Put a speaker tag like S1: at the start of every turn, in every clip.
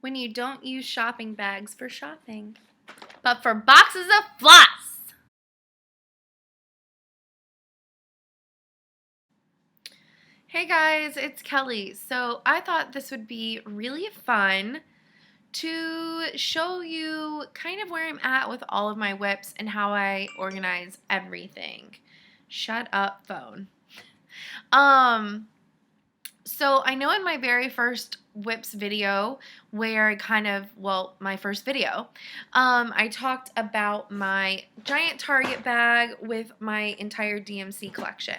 S1: when you don't use shopping bags for shopping, but for boxes of floss. Hey guys, it's Kelly. So I thought this would be really fun to show you kind of where I'm at with all of my whips and how I organize everything. Shut up, phone. So I know in my very first whips video where my first video, I talked about my giant Target bag with my entire DMC collection.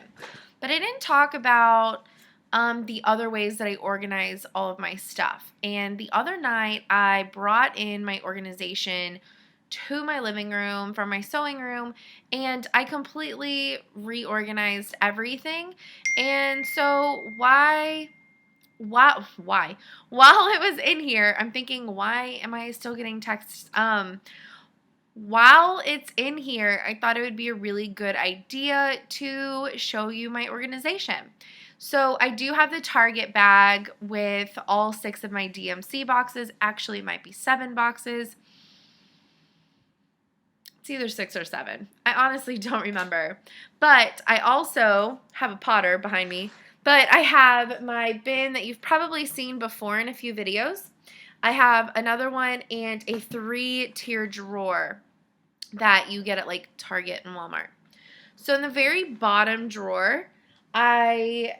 S1: But I didn't talk about the other ways that I organize all of my stuff. And the other night, I brought in my organization to my living room from my sewing room, and I completely reorganized everything. And so while it was in here, I'm thinking, why am I still getting texts? While it's in here, I thought it would be a really good idea to show you my organization. So I do have the Target bag with all 6 of my DMC boxes. Actually, it might be 7 boxes. It's either 6 or 7. I honestly don't remember. But I also have a Potter behind me. But I have my bin that you've probably seen before in a few videos. I have another one and a 3-tier drawer that you get at like Target and Walmart. So in the very bottom drawer, I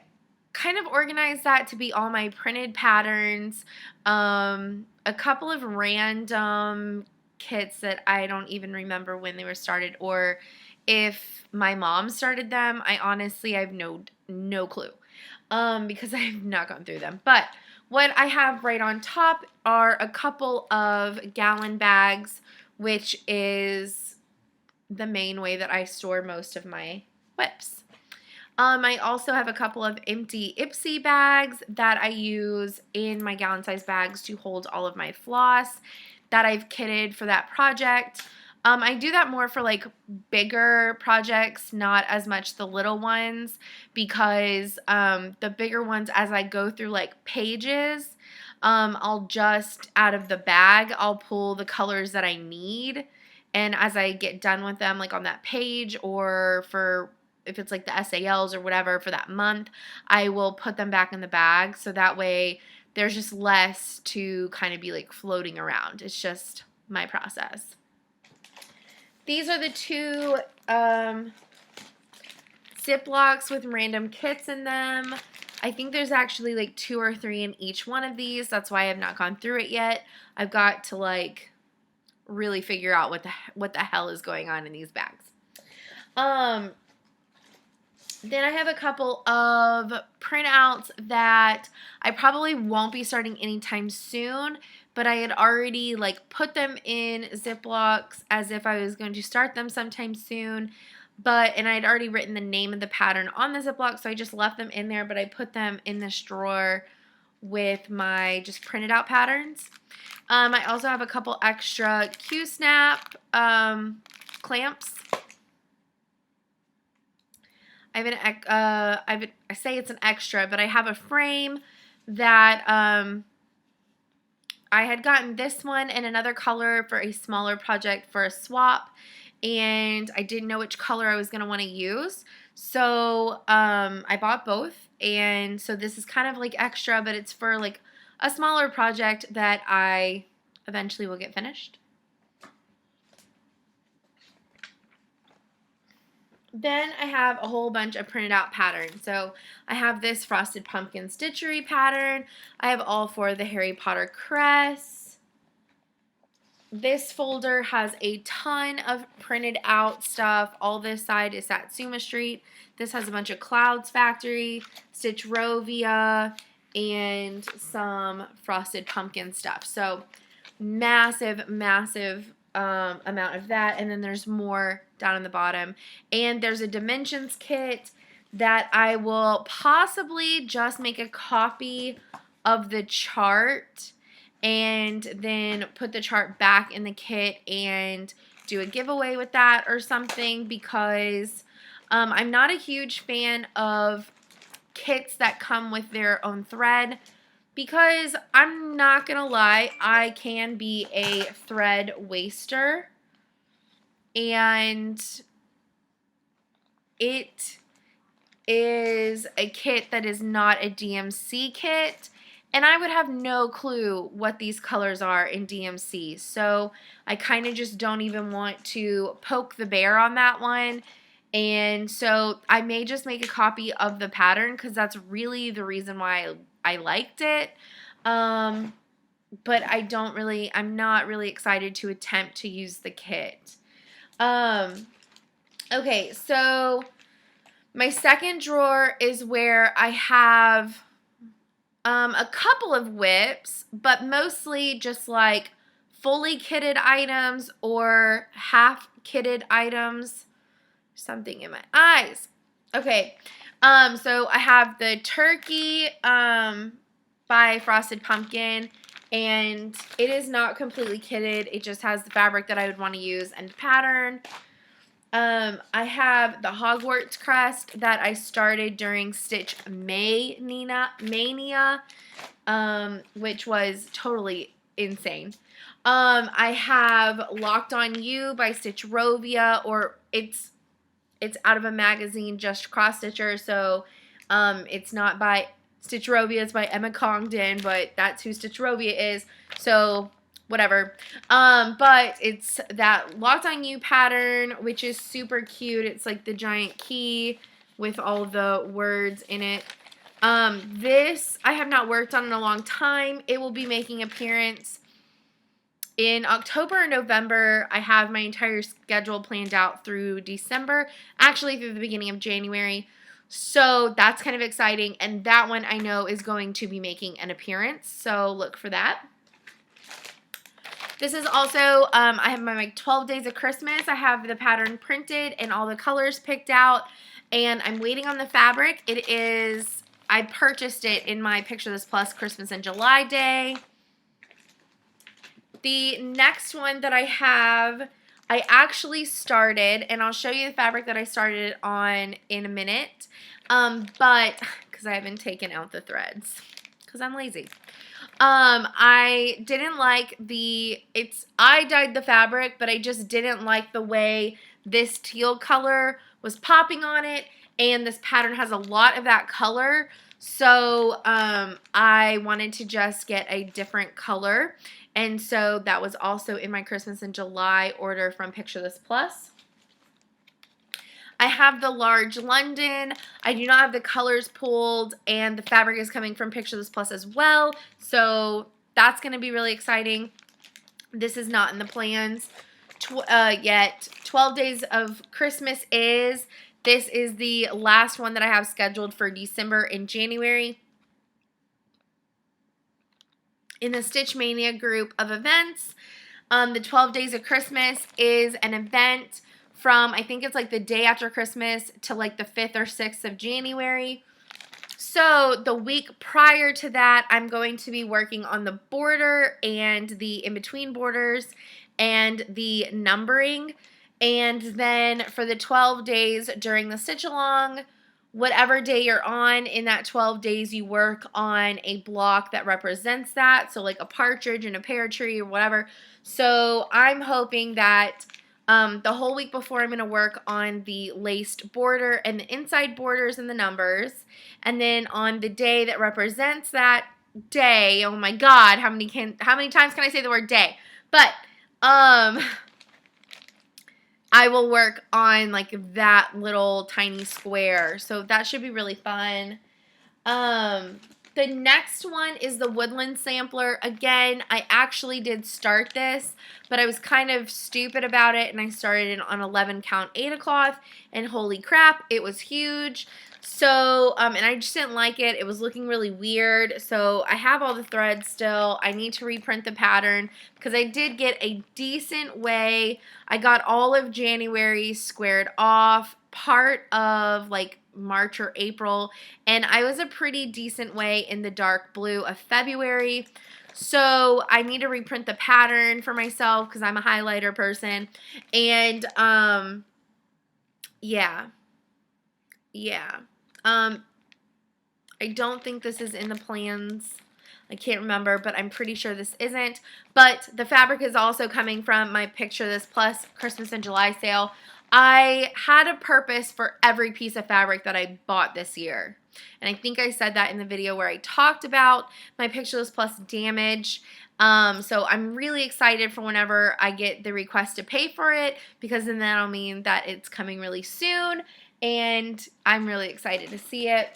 S1: kind of organized that to be all my printed patterns, a couple of random kits that I don't even remember when they were started or if my mom started them. I have no clue because I have not gone through them. But what I have right on top are a couple of gallon bags, which is the main way that I store most of my whips. I also have a couple of empty Ipsy bags that I use in my gallon size bags to hold all of my floss that I've kitted for that project. I do that more for like bigger projects, not as much the little ones, because the bigger ones, as I go through like pages, I'll just out of the bag, I'll pull the colors that I need. And as I get done with them, like on that page or for if it's like the SALs or whatever for that month, I will put them back in the bag. So that way there's just less to kind of be like floating around. It's just my process. These are the 2 Ziplocs with random kits in them. I think there's actually like 2 or 3 in each one of these. That's why I have not gone through it yet. I've got to like really figure out what the hell is going on in these bags. Then I have a couple of printouts that I probably won't be starting anytime soon, but I had already like put them in Ziplocs as if I was going to start them sometime soon. And I had already written the name of the pattern on the Ziploc, so I just left them in there, but I put them in this drawer with my just printed out patterns. I also have a couple extra Q-snap clamps. I say it's an extra, but I have a frame that I had gotten this one in another color for a smaller project for a swap, and I didn't know which color I was going to want to use. So I bought both, and so this is kind of like extra, but it's for like a smaller project that I eventually will get finished. Then I have a whole bunch of printed out patterns. So I have this Frosted Pumpkin Stitchery pattern. I have all 4 of the Harry Potter crests. This folder has a ton of printed out stuff. All this side is Satsuma Street. This has a bunch of Cloudsfactory, Stitchrovia, and some Frosted Pumpkin stuff. So massive amount of that, and then there's more down in the bottom. And there's a dimensions kit that I will possibly just make a copy of the chart and then put the chart back in the kit and do a giveaway with that or something, because I'm not a huge fan of kits that come with their own thread, because I'm not going to lie, I can be a thread waster, and it is a kit that is not a DMC kit, and I would have no clue what these colors are in DMC, so I kind of just don't even want to poke the bear on that one. And so I may just make a copy of the pattern because that's really the reason why I liked it. But I'm not really excited to attempt to use the kit. Okay, so my second drawer is where I have a couple of whips, but mostly just like fully kitted items or half kitted items. Something in my eyes. Okay, so I have the turkey by Frosted Pumpkin, and it is not completely kitted. It just has the fabric that I would want to use and pattern. I have the Hogwarts Crest that I started during Stitch Mania, which was totally insane. I have Locked on You by Stitchrovia, or it's out of a magazine, Just Cross Stitcher, so it's not by Stitchrovia, it's by Emma Congdon, but that's who Stitchrovia is, so whatever. But it's that Locked on You pattern, which is super cute. It's like the giant key with all the words in it. This I have not worked on in a long time. It will be making an appearance in October and November. I have my entire schedule planned out through December, actually through the beginning of January. So that's kind of exciting, and that one I know is going to be making an appearance, so look for that. This is also, I have my 12 Days of Christmas. I have the pattern printed and all the colors picked out, and I'm waiting on the fabric. I purchased it in my Picture This Plus Christmas in July day. The next one that I have, I actually started, and I'll show you the fabric that I started on in a minute, but, because I haven't taken out the threads, because I'm lazy. I didn't like I dyed the fabric, but I just didn't like the way this teal color was popping on it, and this pattern has a lot of that color, so I wanted to just get a different color, and so that was also in my Christmas in July order from Picture This Plus. I have the large London. I do not have the colors pulled, and the fabric is coming from Picture This Plus as well, so that's going to be really exciting. This is not in the plans yet. 12 Days of Christmas is. This is the last one that I have scheduled for December and January. In the Stitch Mania group of events, the 12 Days of Christmas is an event from, I think it's like the day after Christmas to like the 5th or 6th of January. So the week prior to that, I'm going to be working on the border and the in-between borders and the numbering. And then for the 12 days during the stitch along, whatever day you're on in that 12 days, you work on a block that represents that. So like a partridge and a pear tree or whatever. So I'm hoping that the whole week before, I'm going to work on the laced border and the inside borders and the numbers. And then on the day that represents that day, oh my God, how many times can I say the word day? But I will work on like that little tiny square. So that should be really fun. The next one is the Woodland sampler. Again, I actually did start this, but I was kind of stupid about it, and I started it on 11 count Aida cloth, and holy crap, it was huge. So, and I just didn't like it. It was looking really weird. So I have all the threads still. I need to reprint the pattern because I did get a decent way. I got all of January squared off, part of like March or April, and I was a pretty decent way in the dark blue of February. So I need to reprint the pattern for myself because I'm a highlighter person. And yeah. I don't think this is in the plans. I can't remember, but I'm pretty sure this isn't. But the fabric is also coming from my Picture This Plus Christmas in July sale. I had a purpose for every piece of fabric that I bought this year. And I think I said that in the video where I talked about my Picture This Plus damage. So I'm really excited for whenever I get the request to pay for it, because then that'll mean that it's coming really soon, and I'm really excited to see it.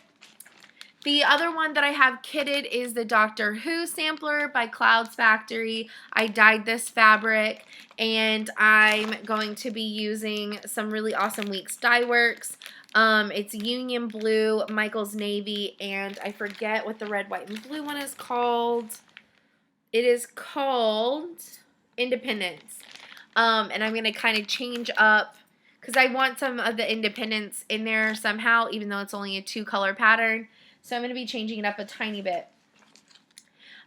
S1: The other one that I have kitted is the Doctor Who sampler by Cloudsfactory. I dyed this fabric, and I'm going to be using some really awesome Weeks Dye Works. It's Union Blue, Michael's Navy, and I forget what the red, white, and blue one is called. It is called Independence. And I'm going to kind of change up, because I want some of the Independence in there somehow, even though it's only a 2-color pattern. So I'm going to be changing it up a tiny bit.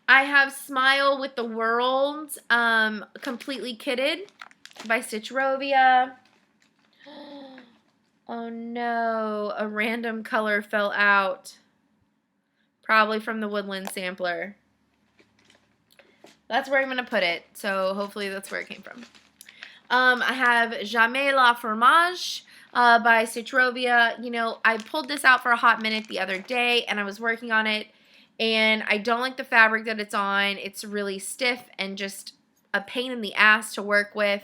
S1: I have Smile with the World, completely kitted by Stitchrovia. Oh no, a random color fell out. Probably from the Woodland sampler. That's where I'm going to put it, so hopefully that's where it came from. I have Jamais la Formage by Stitchrovia. You know, I pulled this out for a hot minute the other day, and I was working on it, and I don't like the fabric that it's on. It's really stiff and just a pain in the ass to work with.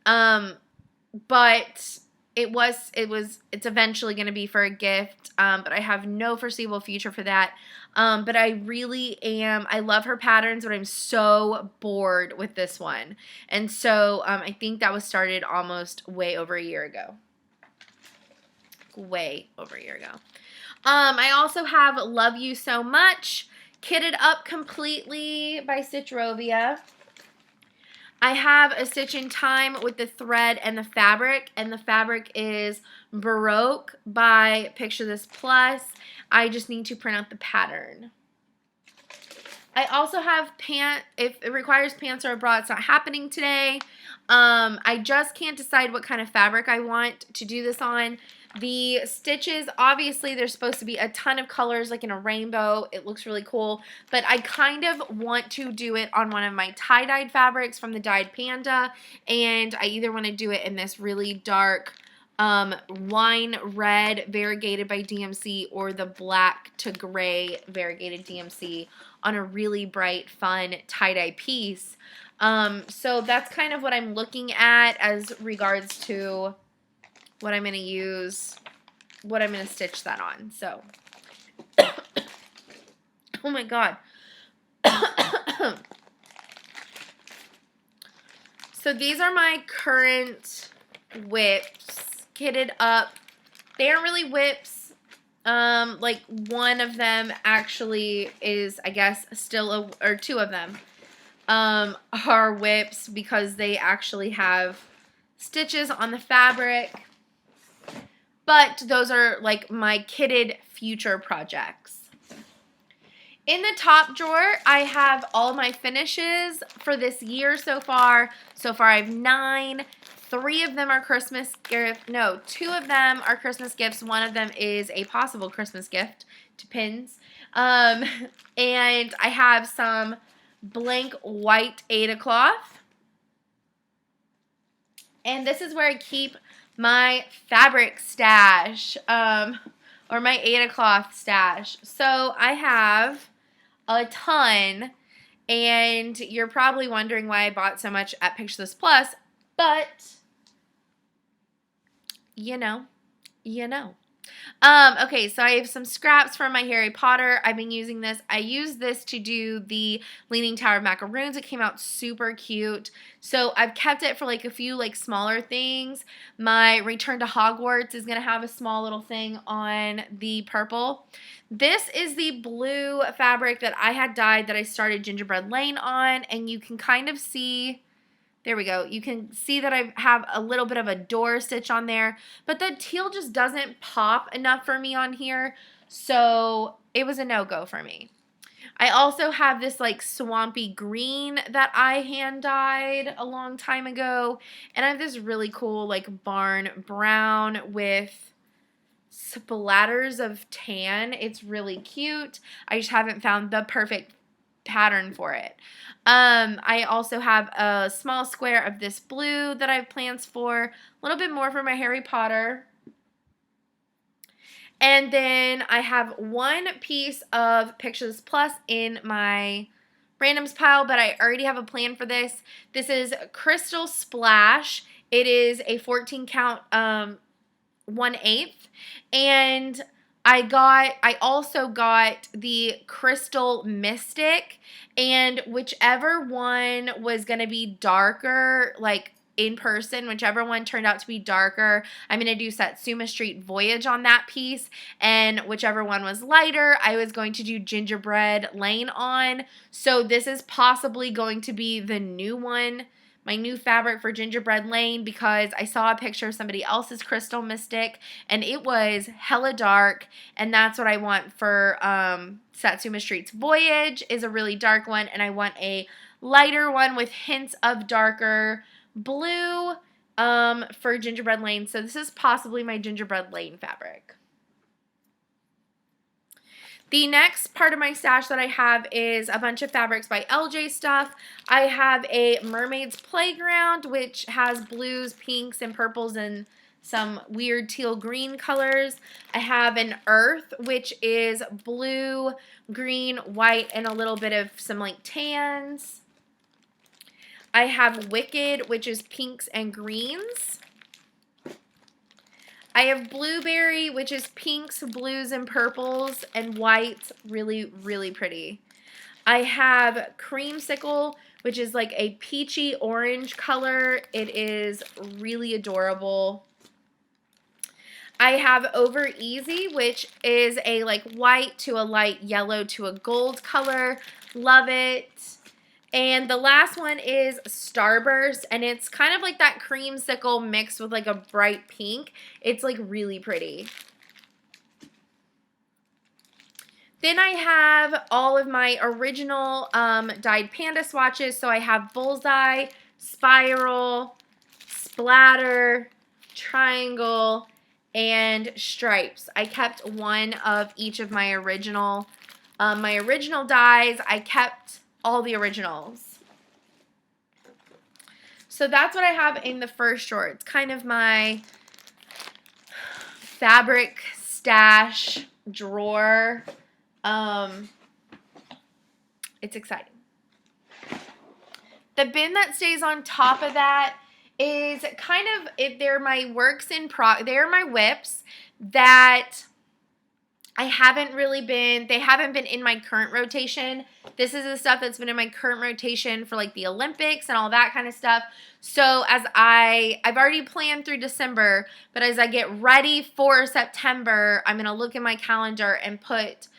S1: But it's eventually going to be for a gift, but I have no foreseeable future for that. But I love her patterns, but I'm so bored with this one. And so I think that was started almost way over a year ago. Way over a year ago. I also have Love You So Much, kitted up completely by Stitchrovia. I have a stitch in time with the thread and the fabric is Baroque by Picture This Plus. I just need to print out the pattern. I also have if it requires pants or a bra, it's not happening today. I just can't decide what kind of fabric I want to do this on. The stitches, obviously there's supposed to be a ton of colors like in a rainbow. It looks really cool, but I kind of want to do it on one of my tie-dyed fabrics from the Dyed Panda, and I either want to do it in this really dark wine red variegated by DMC or the black to gray variegated DMC on a really bright, fun tie-dye piece. So that's kind of what I'm looking at as regards to what I'm going to use, what I'm going to stitch that on. So, oh my god. So these are my current whips, kitted up. They aren't really whips. Like one of them actually is, I guess, still or two of them are whips because they actually have stitches on the fabric. But those are like my kitted future projects. In the top drawer, I have all my finishes for this year so far. So far I have 9. 3 of them are Christmas gifts. No, 2 of them are Christmas gifts. 1 of them is a possible Christmas gift to pins. And I have some blank white Aida cloth. And this is where I keep my fabric stash, or my Aida cloth stash. So I have a ton, and you're probably wondering why I bought so much at Picture This Plus, but you know. Okay, so I have some scraps from my Harry Potter. I've been using this. I used this to do the Leaning Tower of Macaroons. It came out super cute. So I've kept it for like a few like smaller things. My Return to Hogwarts is going to have a small little thing on the purple. This is the blue fabric that I had dyed that I started Gingerbread Lane on, and you can kind of see... There we go. You can see that I have a little bit of a door stitch on there, but the teal just doesn't pop enough for me on here, so it was a no-go for me. I also have this like swampy green that I hand dyed a long time ago, and I have this really cool like barn brown with splatters of tan. It's really cute. I just haven't found the perfect pattern for it. I also have a small square of this blue that I have plans for, a little bit more for my Harry Potter. And then I have one piece of Pictures Plus in my randoms pile, but I already have a plan for this. This is Crystal Splash. It is a 14 count 1/8, and I also got the Crystal Mystic, and whichever one was going to be darker, like in person, whichever one turned out to be darker, I'm going to do Satsuma Street Voyage on that piece, and whichever one was lighter, I was going to do Gingerbread Lane on. So this is possibly going to be the new one, my new fabric for Gingerbread Lane, because I saw a picture of somebody else's Crystal Mystic and it was hella dark, and that's what I want for Satsuma Street's Voyage, is a really dark one, and I want a lighter one with hints of darker blue for Gingerbread Lane. So this is possibly my Gingerbread Lane fabric. The next part of my stash that I have is a bunch of fabrics by LJ Stuff. I have a Mermaid's Playground, which has blues, pinks, and purples, and some weird teal green colors. I have an Earth, which is blue, green, white, and a little bit of some like tans. I have Wicked, which is pinks and greens. I have Blueberry, which is pinks, blues, and purples, and white. Really, really pretty. I have Creamsicle, which is like a peachy orange color. It is really adorable. I have Over Easy, which is a like white to a light yellow to a gold color. Love it. And the last one is Starburst, and it's kind of like that creamsicle mixed with like a bright pink. It's like really pretty. Then I have all of my original dyed panda swatches. So I have Bullseye, Spiral, Splatter, Triangle, and Stripes. I kept one of each of my original dyes. I kept all the originals. So that's what I have in the first drawer. It's kind of my fabric stash drawer. It's exciting. The bin that stays on top of that is kind of, they're my they're my whips that they haven't been in my current rotation. This is the stuff that's been in my current rotation for like the Olympics and all that kind of stuff. So as I've already planned through December, but as I get ready for September, I'm going to look in my calendar and put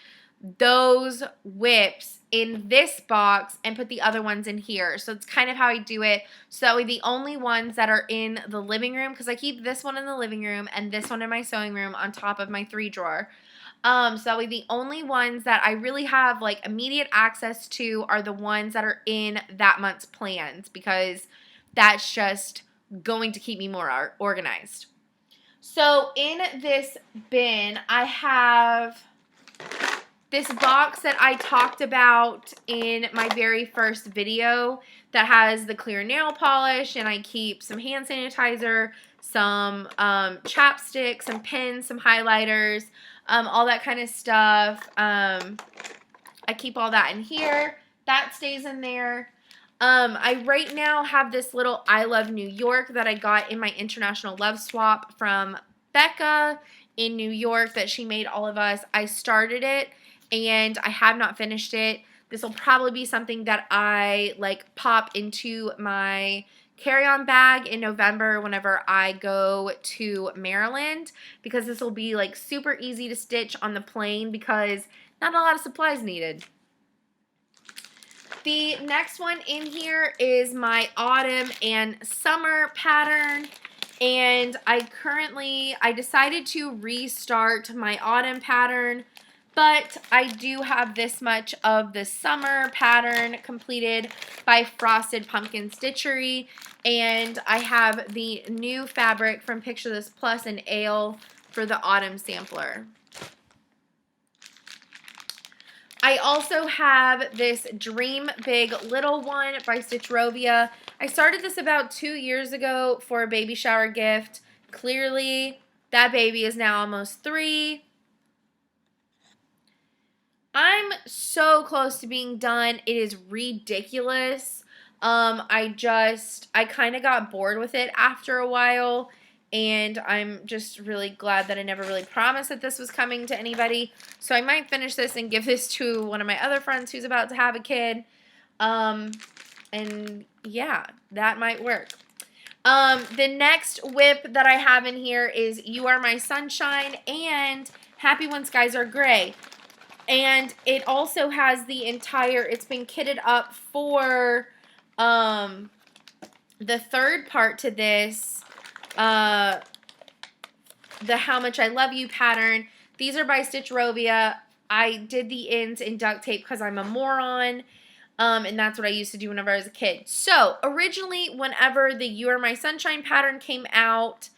S1: those whips in this box and put the other ones in here. So it's kind of how I do it. So that way the only ones that are in the living room, because I keep this one in the living room and this one in my sewing room on top of my 3 drawer. So that way the only ones that I really have like immediate access to are the ones that are in that month's plans, because that's just going to keep me more organized. So in this bin, I have this box that I talked about in my very first video that has the clear nail polish, and I keep some hand sanitizer, some chapstick, some pens, some highlighters, all that kind of stuff. I keep all that in here. That stays in there. I right now have this little I Love New York that I got in my International Love Swap from Becca in New York that she made all of us. I started it and I have not finished it. This will probably be something that I like pop into my carry-on bag in November whenever I go to Maryland, because this will be like super easy to stitch on the plane because not a lot of supplies needed. The next one in here is my autumn and summer pattern, and I decided to restart my autumn pattern, but I do have this much of the summer pattern completed by Frosted Pumpkin Stitchery, and I have the new fabric from Picture This Plus and Ale for the autumn sampler. I also have this Dream Big Little one by Stitchrovia. I started this about 2 years ago for a baby shower gift. Clearly, that baby is now almost 3. I'm so close to being done. It is ridiculous. I kind of got bored with it after a while, and I'm just really glad that I never really promised that this was coming to anybody. So I might finish this and give this to one of my other friends who's about to have a kid. And yeah, that might work. The next whip that I have in here is You Are My Sunshine and Happy When Skies Are Gray. And it also has the entire, it's been kitted up for the third part to this, the How Much I Love You pattern. These are by Stitchrovia. I did the ends in duct tape because I'm a moron. And that's what I used to do whenever I was a kid. So, originally, whenever the You Are My Sunshine pattern came out,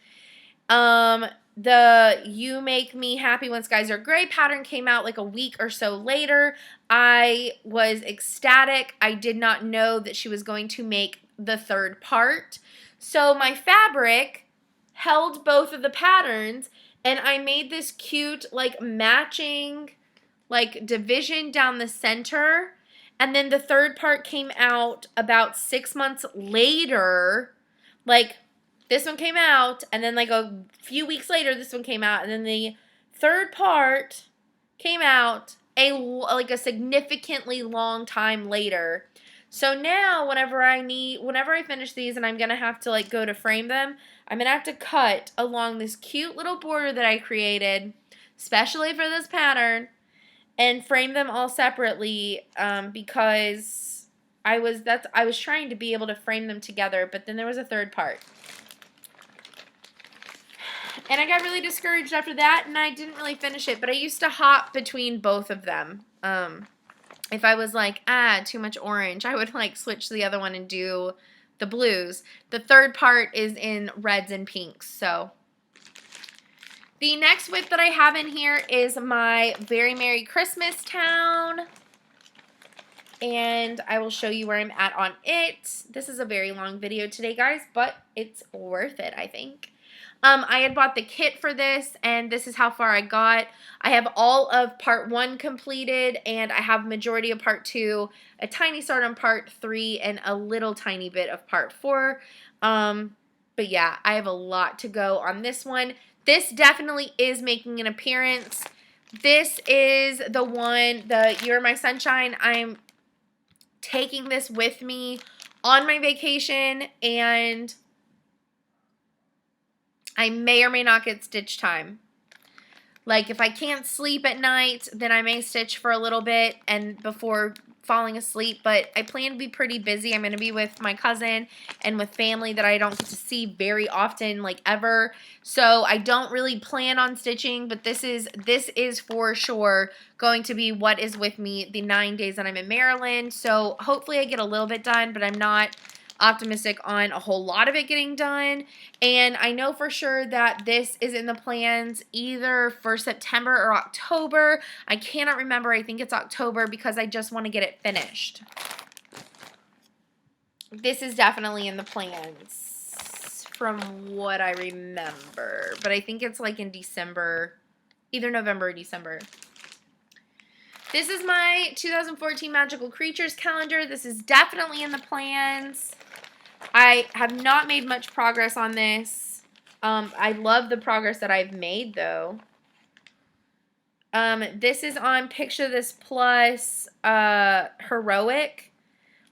S1: the You Make Me Happy When Skies Are Gray pattern came out like a week or so later. I was ecstatic. I did not know that she was going to make the third part. So my fabric held both of the patterns, and I made this cute like matching like division down the center. And then the third part came out about 6 months later. Like, this one came out, and then like a few weeks later, this one came out, and then the third part came out like a significantly long time later. So now, whenever I finish these, and I'm gonna have to like go to frame them, I'm gonna have to cut along this cute little border that I created, especially for this pattern, and frame them all separately because I was trying to be able to frame them together, but then there was a third part. And I got really discouraged after that, and I didn't really finish it, but I used to hop between both of them. If I was like, too much orange, I would like switch to the other one and do the blues. The third part is in reds and pinks, so. The next whip that I have in here is my Very Merry Christmas Town. And I will show you where I'm at on it. This is a very long video today, guys, but it's worth it, I think. I had bought the kit for this, and this is how far I got. I have all of part 1 completed, and I have majority of part 2, a tiny start on part 3, and a little tiny bit of part 4. But yeah, I have a lot to go on this one. This definitely is making an appearance. This is the one, the You Are My Sunshine. I'm taking this with me on my vacation, and I may or may not get stitch time. Like, if I can't sleep at night, then I may stitch for a little bit and before falling asleep, but I plan to be pretty busy. I'm going to be with my cousin and with family that I don't get to see very often, like ever. So I don't really plan on stitching, but this is for sure going to be what is with me the 9 days that I'm in Maryland. So hopefully I get a little bit done, but I'm not optimistic on a whole lot of it getting done. And I know for sure that this is in the plans either for September or October. I cannot remember. I think it's October because I just want to get it finished. This is definitely in the plans from what I remember, but I think it's like in December, either November or December. This is my 2014 Magical Creatures calendar. This is definitely in the plans. I have not made much progress on this. I love the progress that I've made, though. This is on Picture This Plus Heroic.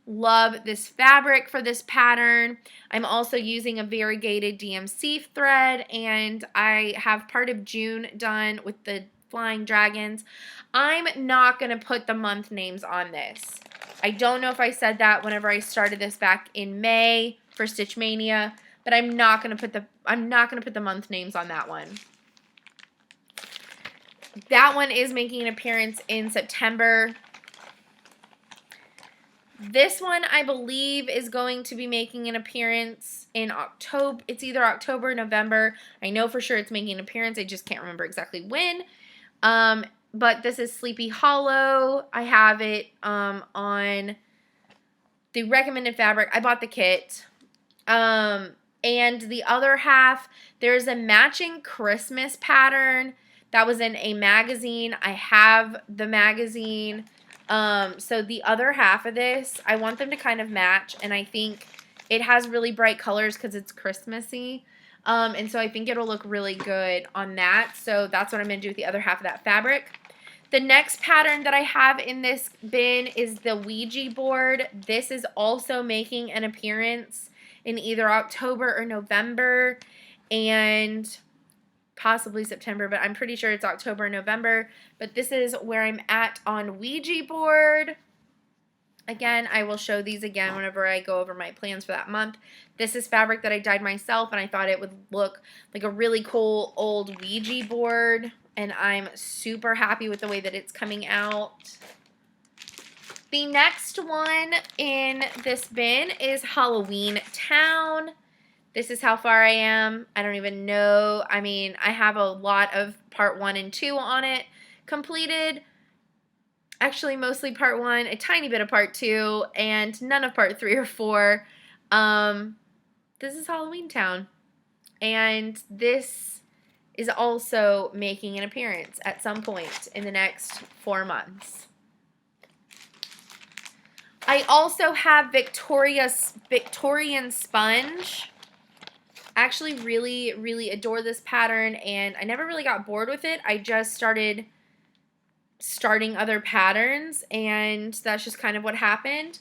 S1: Love this fabric for this pattern. I'm also using a variegated DMC thread, and I have part of June done with the flying dragons. I'm not going to put the month names on this. I don't know if I said that whenever I started this back in May for Stitch Mania, but I'm not going to put the month names on that one. That one is making an appearance in September. This one, I believe, is going to be making an appearance in October. It's either October or November. I know for sure it's making an appearance. I just can't remember exactly when. but this is Sleepy Hollow. I have it on the recommended fabric. I bought the kit. And the other half, there's a matching Christmas pattern that was in a magazine. I have the magazine. So the other half of this, I want them to kind of match, and I think it has really bright colors because it's Christmassy. And so I think it'll look really good on that. So that's what I'm going to do with the other half of that fabric. The next pattern that I have in this bin is the Ouija board. This is also making an appearance in either October or November and possibly September, but I'm pretty sure it's October and November. But this is where I'm at on Ouija board. Again, I will show these again whenever I go over my plans for that month. This is fabric that I dyed myself, and I thought it would look like a really cool old Ouija board, and I'm super happy with the way that it's coming out. The next one in this bin is Halloween Town. This is how far I am. I don't even know. I mean, I have a lot of part 1 and 2 on it completed. Actually, mostly part 1, a tiny bit of part 2, and none of part 3 or 4. This is Halloween Town. And this is also making an appearance at some point in the next 4 months. I also have Victorian Sponge. I actually really, really adore this pattern, and I never really got bored with it. I just started starting other patterns, and that's just kind of what happened.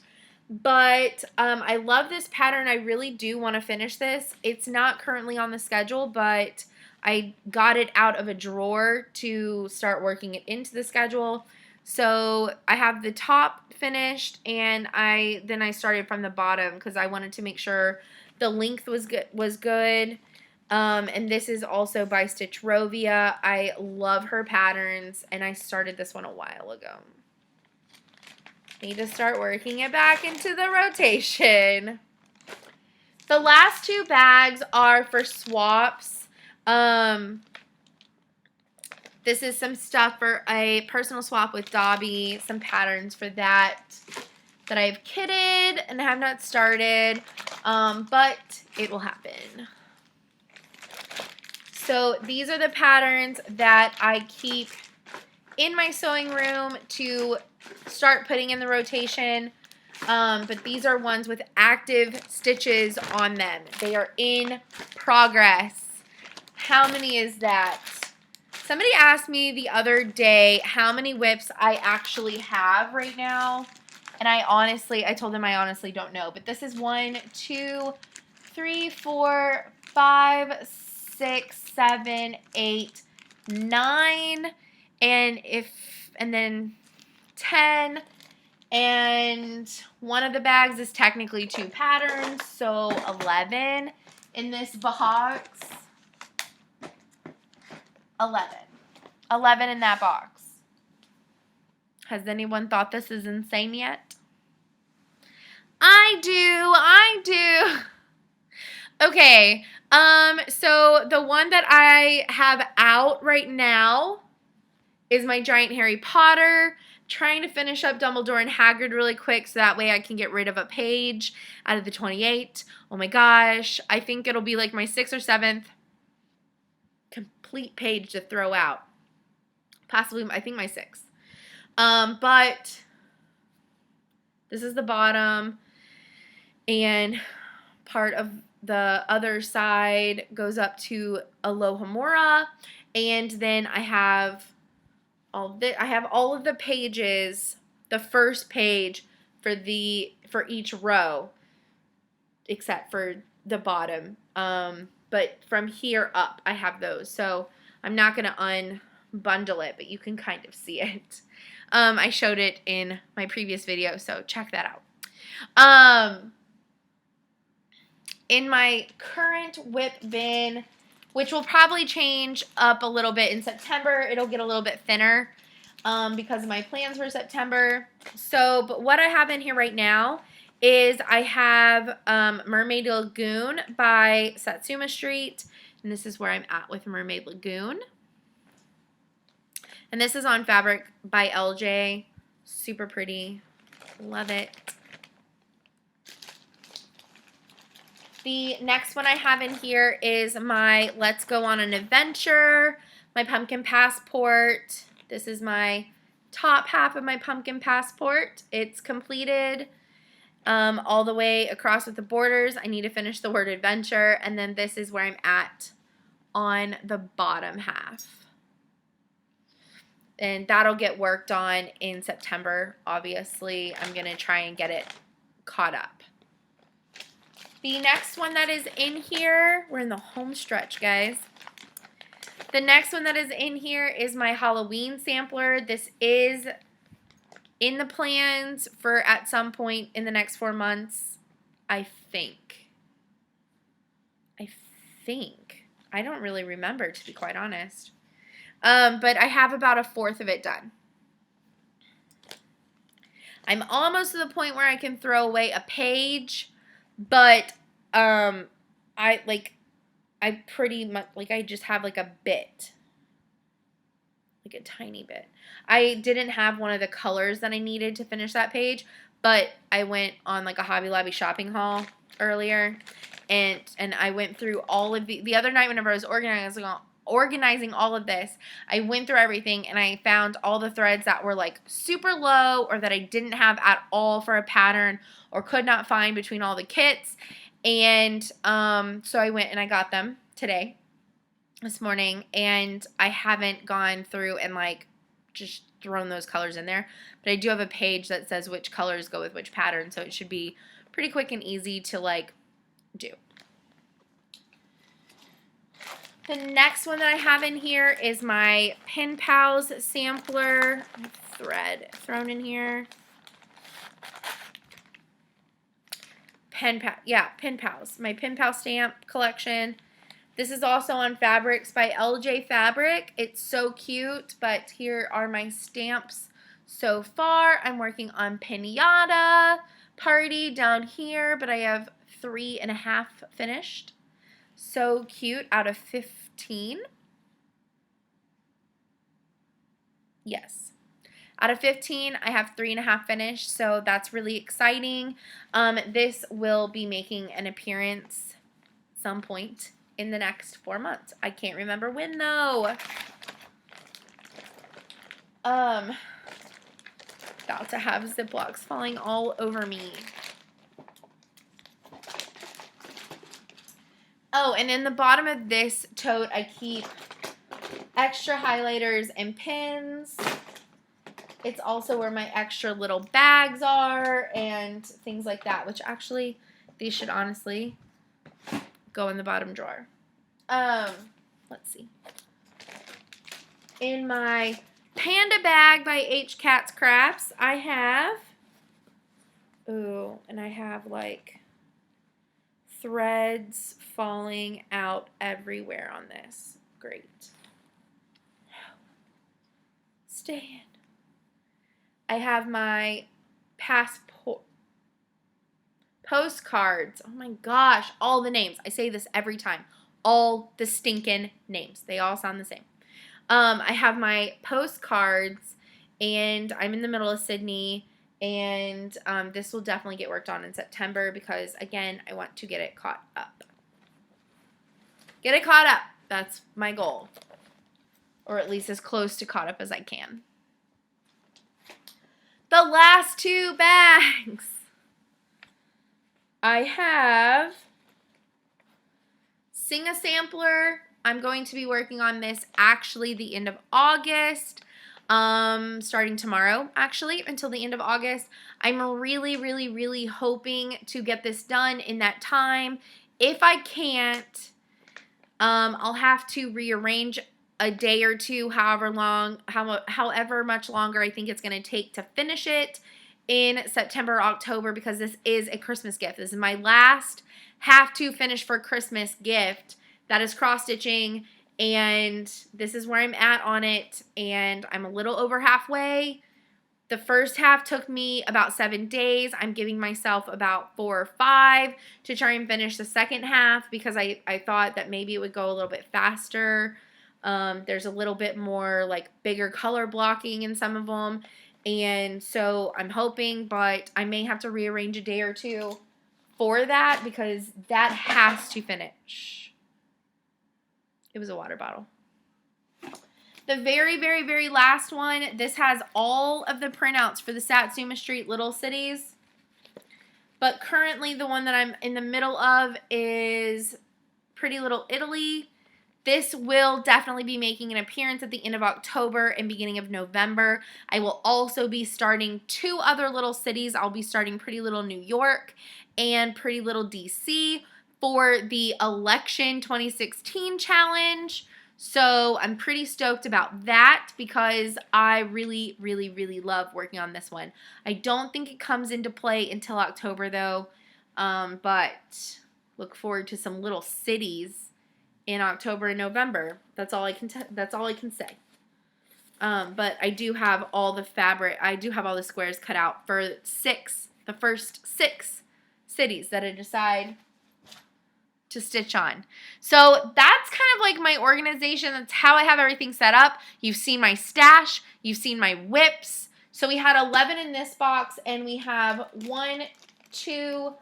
S1: But I love this pattern. I really do want to finish this. It's not currently on the schedule, but I got it out of a drawer to start working it into the schedule. So I have the top finished, and then I started from the bottom because I wanted to make sure the length was good. And this is also by Stitchrovia. I love her patterns, and I started this one a while ago. Need to start working it back into the rotation. The last 2 bags are for swaps. This is some stuff for a personal swap with Dobby, some patterns for that I've kitted and have not started, but it will happen. So these are the patterns that I keep in my sewing room to start putting in the rotation, but these are ones with active stitches on them. They are in progress. How many is that? Somebody asked me the other day how many whips I actually have right now, and I told them I honestly don't know, but this is 1, 2, 3, 4, 5, 6, 7, 8, 9, and then 10, and one of the bags is technically 2 patterns, so 11 in this box. 11 in that box. Has anyone thought this is insane yet? I do. Okay, so the one that I have out right now is my giant Harry Potter. Trying to finish up Dumbledore and Hagrid really quick so that way I can get rid of a page out of the 28. Oh my gosh, I think it'll be like my 6th or 7th complete page to throw out. Possibly, I think my 6th. But this is the bottom, and part of the other side goes up to Alohomora, and then I have all of the pages, the first page for each row, except for the bottom. But from here up, I have those. So I'm not going to unbundle it, but you can kind of see it. I showed it in my previous video, so check that out. In my current whip bin, which will probably change up a little bit in September, it'll get a little bit thinner because of my plans for September. So, but what I have in here right now is I have Mermaid Lagoon by Satsuma Street, and this is where I'm at with Mermaid Lagoon. And this is on Fabric by LJ. Super pretty. Love it. The next one I have in here is my Let's Go on an Adventure, my pumpkin passport. This is my top half of my pumpkin passport. It's completed all the way across with the borders. I need to finish the word adventure, and then this is where I'm at on the bottom half. And that'll get worked on in September, obviously. I'm going to try and get it caught up. The next one that is in here, we're in the home stretch, guys. The next one that is in here is my Halloween sampler. This is in the plans for at some point in the next 4 months, I think. I don't really remember, to be quite honest. But I have about 1/4 of it done. I'm almost to the point where I can throw away a page, but I pretty much, like, I just have like a bit, like a tiny bit. I didn't have one of the colors that I needed to finish that page, but I went on like a Hobby Lobby shopping haul earlier, and I went through all of the other night whenever I was organizing all of this. I went through everything and I found all the threads that were like super low or that I didn't have at all for a pattern or could not find between all the kits. And so I went and I got them today, this morning, and I haven't gone through and like just thrown those colors in there. But I do have a page that says which colors go with which pattern, so it should be pretty quick and easy to like do. The next one that I have in here is my Pen Pals sampler. Thread thrown in here. Pen Pals. My Pen Pal stamp collection. This is also on Fabrics by LJ Fabric. It's so cute, but here are my stamps so far. I'm working on Pinata Party down here, but I have 3.5 finished. So cute, out of 15. Yes. Out of 15, I have 3.5 finished, so that's really exciting. This will be making an appearance some point in the next 4 months. I can't remember when, though. About to have Ziplocs falling all over me. Oh, and in the bottom of this tote, I keep extra highlighters and pins. It's also where my extra little bags are and things like that, which actually, these should honestly go in the bottom drawer. Let's see. In my Panda Bag by H Cats Crafts, I have, and I have like threads falling out everywhere on this. Great. Stay in. I have my postcards. Oh my gosh, all the names. I say this every time. All the stinking names. They all sound the same. I have my postcards, and I'm in the middle of Sydney, and this will definitely get worked on in September because, again, I want to get it caught up. Get it caught up. That's my goal. Or at least as close to caught up as I can. The last 2 bags. I have Sing a Sampler. I'm going to be working on this actually the end of August. Starting tomorrow, actually, until the end of August. I'm really, really, really hoping to get this done in that time. If I can't, I'll have to rearrange a day or two, however much longer I think it's going to take to finish it in September, October, because this is a Christmas gift. This is my last have to finish for Christmas gift. That is cross stitching, and this is where I'm at on it, and I'm a little over halfway. The first half took me about 7 days. I'm giving myself about 4 or 5 to try and finish the second half because I thought that maybe it would go a little bit faster. There's a little bit more like bigger color blocking in some of them. And so I'm hoping, but I may have to rearrange a day or two for that because that has to finish. It was a water bottle. The very, very, very last one, this has all of the printouts for the Satsuma Street Little Cities. But currently the one that I'm in the middle of is Pretty Little Italy. This will definitely be making an appearance at the end of October and beginning of November. I will also be starting 2 other little cities. I'll be starting Pretty Little New York and Pretty Little DC for the Election 2016 challenge. So I'm pretty stoked about that because I really, really, really love working on this one. I don't think it comes into play until October though, but look forward to some little cities in October and November. That's all I can say. But I do have all the fabric. I do have all the squares cut out for the first 6 cities that I decide to stitch on. So that's kind of like my organization. That's how I have everything set up. You've seen my stash. You've seen my whips. So we had 11 in this box, and we have 1, 2,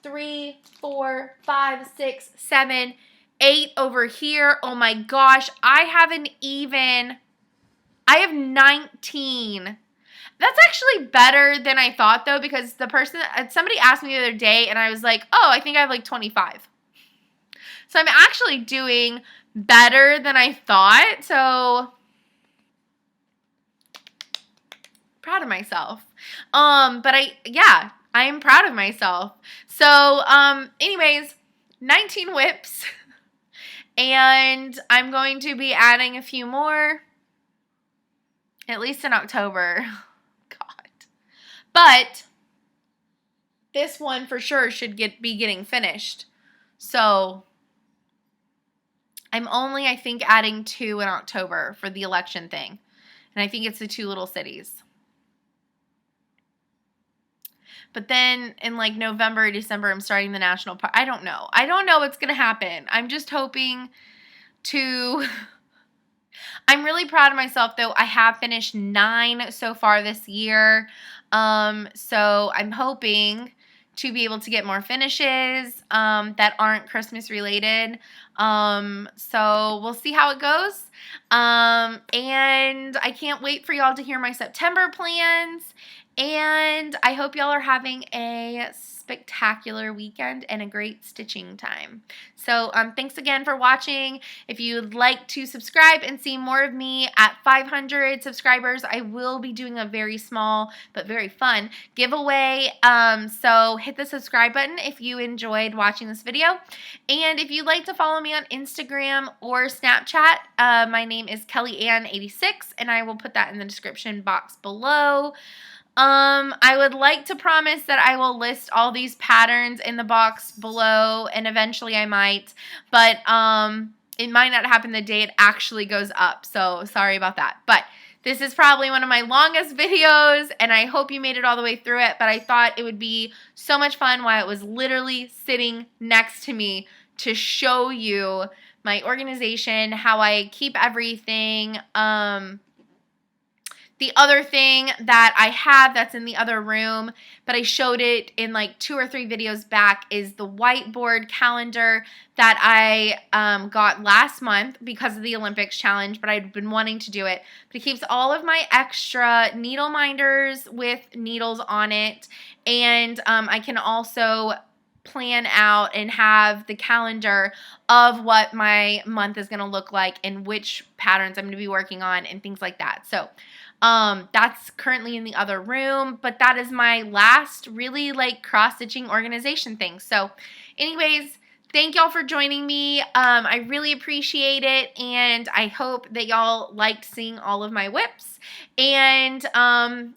S1: 3, 4, 5, 6, 7, 8 over here. Oh my gosh, I have 19. That's actually better than I thought though, because somebody asked me the other day and I was like, oh, I think I have like 25. So I'm actually doing better than I thought. So proud of myself. But I am proud of myself. So anyways, 19 whips. And I'm going to be adding a few more, at least in October. God. But this one for sure should be getting finished. So I'm only, I think, adding 2 in October for the election thing. And I think it's the 2 little cities. But then in like November or December, I'm starting the national park. I don't know. I don't know what's going to happen. I'm just hoping to... I'm really proud of myself, though. I have finished 9 so far this year. So I'm hoping to be able to get more finishes that aren't Christmas related. So we'll see how it goes. And I can't wait for y'all to hear my September plans. And I hope y'all are having a spectacular weekend and a great stitching time. So thanks again for watching. If you'd like to subscribe and see more of me at 500 subscribers, I will be doing a very small but very fun giveaway. So hit the subscribe button if you enjoyed watching this video. And if you'd like to follow me on Instagram or Snapchat, my name is Kelli86, and I will put that in the description box below. I would like to promise that I will list all these patterns in the box below, and eventually I might, but it might not happen the day it actually goes up, so sorry about that. But this is probably one of my longest videos, and I hope you made it all the way through it, but I thought it would be so much fun while it was literally sitting next to me to show you my organization, how I keep everything. The other thing that I have that's in the other room, but I showed it in like 2 or 3 videos back, is the whiteboard calendar that I got last month because of the Olympics challenge, but I'd been wanting to do it. But it keeps all of my extra needle minders with needles on it, and I can also plan out and have the calendar of what my month is going to look like and which patterns I'm going to be working on and things like that. So that's currently in the other room, but that is my last really like cross-stitching organization thing. So anyways, thank y'all for joining me. I really appreciate it, and I hope that y'all liked seeing all of my whips, and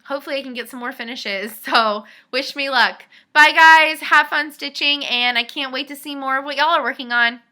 S1: hopefully I can get some more finishes. So wish me luck. Bye guys, have fun stitching, and I can't wait to see more of what y'all are working on.